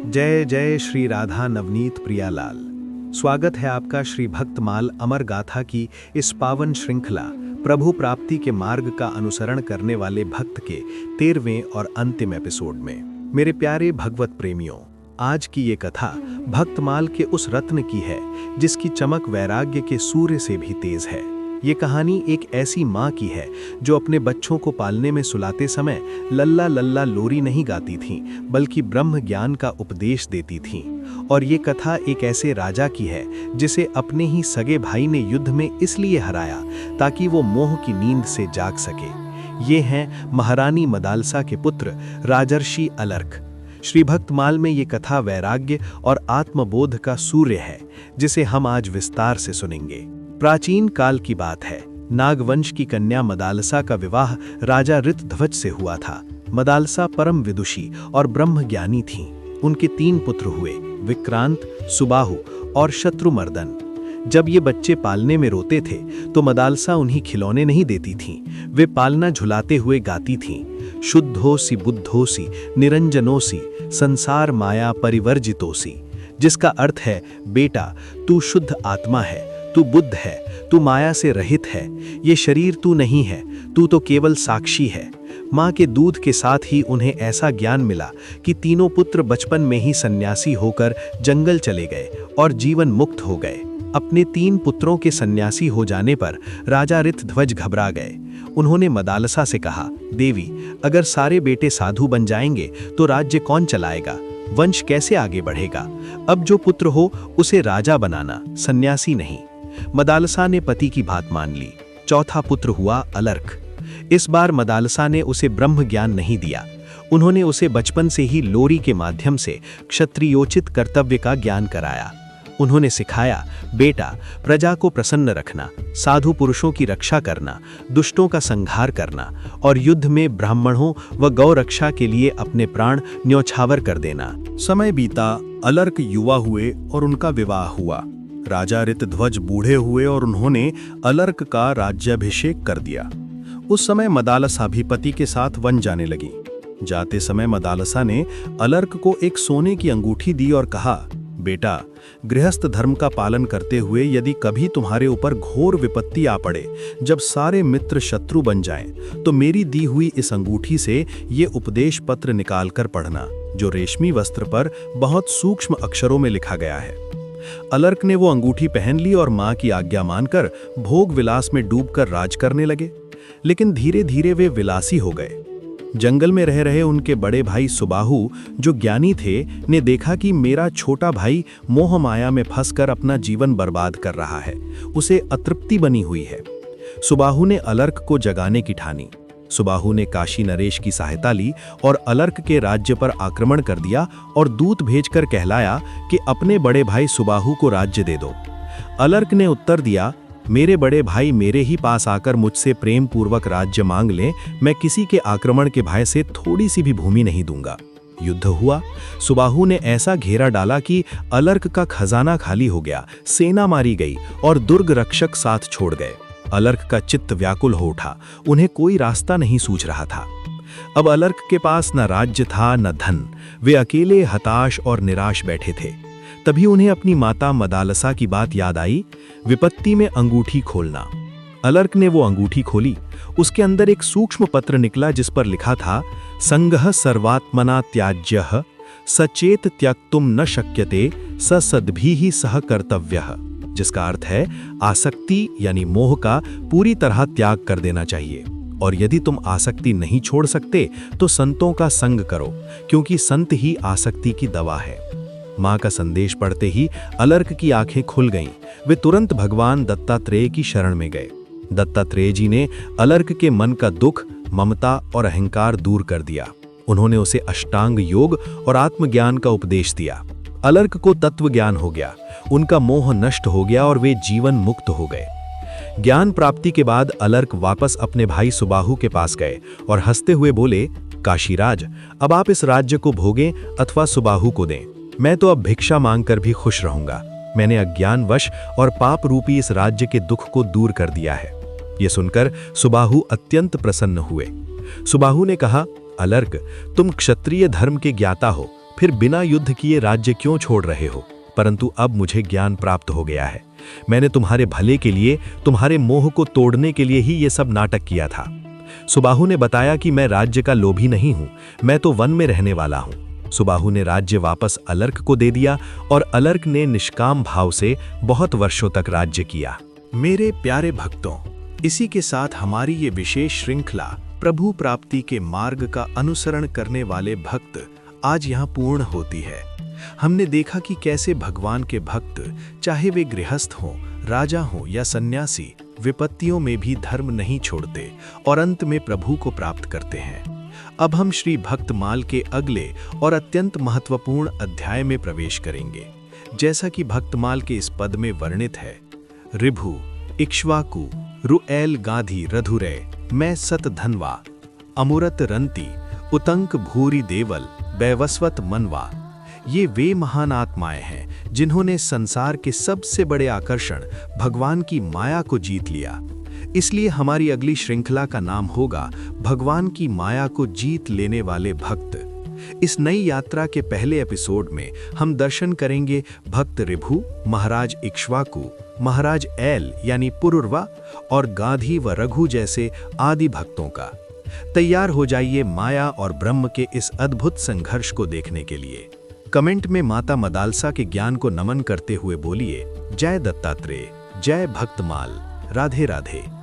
जय जय श्री राधा नवनीत प्रियालाल। स्वागत है आपका श्री भक्तमाल अमर गाथा की इस पावन श्रृंखला प्रभु प्राप्ति के मार्ग का अनुसरण करने वाले भक्त के 13वें और अंतिम एपिसोड में। मेरे प्यारे भगवत प्रेमियों, आज की ये कथा भक्तमाल के उस रत्न की है जिसकी चमक वैराग्य के सूर्य से भी तेज है। ये कहानी एक ऐसी माँ की है जो अपने बच्चों को पालने में सुलाते समय लल्ला लल्ला लोरी नहीं गाती थीं, बल्कि ब्रह्म ज्ञान का उपदेश देती थीं। और ये कथा एक ऐसे राजा की है जिसे अपने ही सगे भाई ने युद्ध में इसलिए हराया ताकि वो मोह की नींद से जाग सके। ये हैं महारानी मदालसा के पुत्र राजर्षि अलर्क। श्री भक्तमाल में ये कथा वैराग्य और आत्मबोध का सूर्य है जिसे हम आज विस्तार से सुनेंगे। प्राचीन काल की बात है। नागवंश की कन्या मदालसा का विवाह राजा ऋतध्वज से हुआ था। मदालसा परम विदुषी और ब्रह्मज्ञानी थीं। उनके 3 पुत्र हुए, विक्रांत, सुबाहु और शत्रुमर्दन। जब ये बच्चे पालने में रोते थे तो मदालसा उन्हीं खिलौने नहीं देती थीं। वे पालना झुलाते हुए गाती थीं, शुद्धोसी बुद्धोसी निरंजनोसी संसार माया परिवर्जितोसी, जिसका अर्थ है बेटा तू शुद्ध आत्मा है, तू बुद्ध है, तू माया से रहित है, ये शरीर तू नहीं है, तू तो केवल साक्षी है। माँ के दूध के साथ ही उन्हें ऐसा ज्ञान मिला कि तीनों पुत्र बचपन में ही सन्यासी होकर जंगल चले गए और जीवन मुक्त हो गए। अपने 3 पुत्रों के सन्यासी हो जाने पर राजा ऋतध्वज घबरा गए। उन्होंने मदालसा से कहा, देवी, अगर सारे बेटे साधु बन जाएंगे तो राज्य कौन चलाएगा? वंश कैसे आगे बढ़ेगा? अब जो पुत्र हो उसे राजा बनाना, सन्यासी नहीं। मदालसा ने पति की बात मान ली। चौथा पुत्र हुआ अलर्क। इस बार मदालसा ने उसे ब्रह्म ज्ञान नहीं दिया। उन्होंने उसे बचपन से ही लोरी के माध्यम से क्षत्रियोचित कर्तव्य का ज्ञान कराया। उन्होंने सिखाया, बेटा, प्रजा को प्रसन्न रखना, साधु पुरुषों की रक्षा करना, दुष्टों का संहार करना और युद्ध में ब्राह्मणों व गौ रक्षा के लिए अपने प्राण न्यौछावर कर देना। समय बीता, अलर्क युवा हुए और उनका विवाह हुआ। राजा ऋतध्वज बूढ़े हुए और उन्होंने अलर्क का राज्याभिषेक कर दिया। उस समय मदालसा भी पति के साथ वन जाने लगी। जाते समय मदालसा ने अलर्क को एक सोने की अंगूठी दी और कहा, बेटा, गृहस्थ धर्म का पालन करते हुए यदि कभी तुम्हारे ऊपर घोर विपत्ति आ पड़े, जब सारे मित्र शत्रु बन जाएं, तो मेरी दी हुई इस अंगूठी से ये उपदेश पत्र निकालकर पढ़ना, जो रेशमी वस्त्र पर बहुत सूक्ष्म अक्षरों में लिखा गया है। अलर्क ने वो अंगूठी पहन ली और मां की आज्ञा मानकर भोग विलास में डूबकर राज करने लगे। लेकिन धीरे धीरे वे विलासी हो गए। जंगल में रह रहे उनके बड़े भाई सुबाहु, जो ज्ञानी थे, ने देखा कि मेरा छोटा भाई मोह माया में फंसकर अपना जीवन बर्बाद कर रहा है, उसे अतृप्ति बनी हुई है। सुबाहु ने अलर्क को जगाने की ठानी। सुबाहु ने काशी नरेश की सहायता ली और अलर्क के राज्य पर आक्रमण कर दिया और दूत भेजकर कहलाया कि अपने बड़े भाई सुबाहु को राज्य दे दो। अलर्क ने उत्तर दिया, मेरे बड़े भाई मेरे ही पास आकर मुझसे प्रेम पूर्वक राज्य मांग लें, मैं किसी के आक्रमण के भय से थोड़ी सी भी भूमि नहीं दूंगा। युद्ध हुआ। सुबाहु ने ऐसा घेरा डाला कि अलर्क का खजाना खाली हो गया, सेना मारी गई और दुर्ग रक्षक साथ छोड़ गए। अलर्क का चित्त व्याकुल हो उठा, उन्हें कोई रास्ता नहीं सूझ रहा था। अब अलर्क के पास न राज्य था न धन, वे अकेले हताश और निराश बैठे थे। तभी उन्हें अपनी माता मदालसा की बात याद आई, विपत्ति में अंगूठी खोलना। अलर्क ने वो अंगूठी खोली। उसके अंदर एक सूक्ष्म पत्र निकला जिस पर लिखा था, संगः सर्वात्मना त्याज्यः सचेत त्यक्तुम न शक्यते स सद्भिः सह कर्तव्यः, जिसका अर्थ है आसक्ति यानी मोह का पूरी तरह त्याग कर देना चाहिए, और यदि तुम आसक्ति नहीं छोड़ सकते तो संतों का संग करो, क्योंकि संत ही आसक्ति की दवा है। मां का संदेश पढ़ते ही अलर्क की आंखें खुल गईं। वे तुरंत भगवान दत्तात्रेय की शरण में गए। दत्तात्रेय जी ने अलर्क के मन का दुख, ममता और अहंकार दूर कर दिया। उन्होंने उसे अष्टांग योग और आत्मज्ञान का उपदेश दिया। अलर्क को तत्व ज्ञान हो गया, उनका मोह नष्ट हो गया और वे जीवन मुक्त हो गए। ज्ञान प्राप्ति के बाद अलर्क वापस अपने भाई सुबाहु के पास गए और हंसते हुए बोले, काशीराज, अब आप इस राज्य को भोगें अथवा सुबाहु को दें, मैं तो अब भिक्षा मांगकर भी खुश रहूंगा। मैंने अज्ञानवश और पाप रूपी इस राज्य के दुख को दूर कर दिया है। ये सुनकर सुबाहु अत्यंत प्रसन्न हुए। सुबाहु ने कहा, अलर्क, तुम क्षत्रिय धर्म के ज्ञाता हो, फिर बिना युद्ध किए राज्य क्यों छोड़ रहे हो? परंतु अब मुझे ज्ञान प्राप्त हो गया है। मैंने तुम्हारे भले के लिए, तुम्हारे मोह को तोड़ने के लिए ही ये सब नाटक किया था। सुबाहु ने बताया कि मैं राज्य का लोभी नहीं हूं, मैं तो वन में रहने वाला हूं। सुबाहु ने राज्य वापस अलर्क को दे दिया और अलर्क ने निष्काम भाव से बहुत वर्षों तक राज्य किया। मेरे प्यारे भक्तों, इसी के साथ हमारी ये विशेष श्रृंखला प्रभु प्राप्ति के मार्ग का अनुसरण करने वाले भक्त आज यहाँ पूर्ण होती है। हमने देखा कि कैसे भगवान के भक्त, चाहे वे गृहस्थ हों, राजा हों या सन्यासी, विपत्तियों में भी धर्म नहीं छोड़ते और अंत में प्रभु को प्राप्त करते हैं। अब हम श्री भक्तमाल के अगले और अत्यंत महत्वपूर्ण अध्याय में प्रवेश करेंगे। जैसा कि भक्तमाल के इस पद में वर्णित है, ऋभु इक्ष्वाकु रुएल गाधी रधुरे मैं सत धनवा अमुरत रंती उतंक भूरी देवल बैवस्वत मनवा। ये वे महान आत्माएं हैं जिन्होंने संसार के सबसे बड़े आकर्षण भगवान की माया को जीत लिया। इसलिए हमारी अगली श्रृंखला का नाम होगा भगवान की माया को जीत लेने वाले भक्त। इस नई यात्रा के पहले एपिसोड में हम दर्शन करेंगे भक्त ऋभु, महाराज इक्ष्वाकु, महाराज ऐल यानी पुरुरवा और गाधी व रघु जैसे आदि भक्तों का। तैयार हो जाइए माया और ब्रह्म के इस अद्भुत संघर्ष को देखने के लिए। कमेंट में माता मदालसा के ज्ञान को नमन करते हुए बोलिए, जय दत्तात्रेय, जय भक्तमाल, राधे राधे।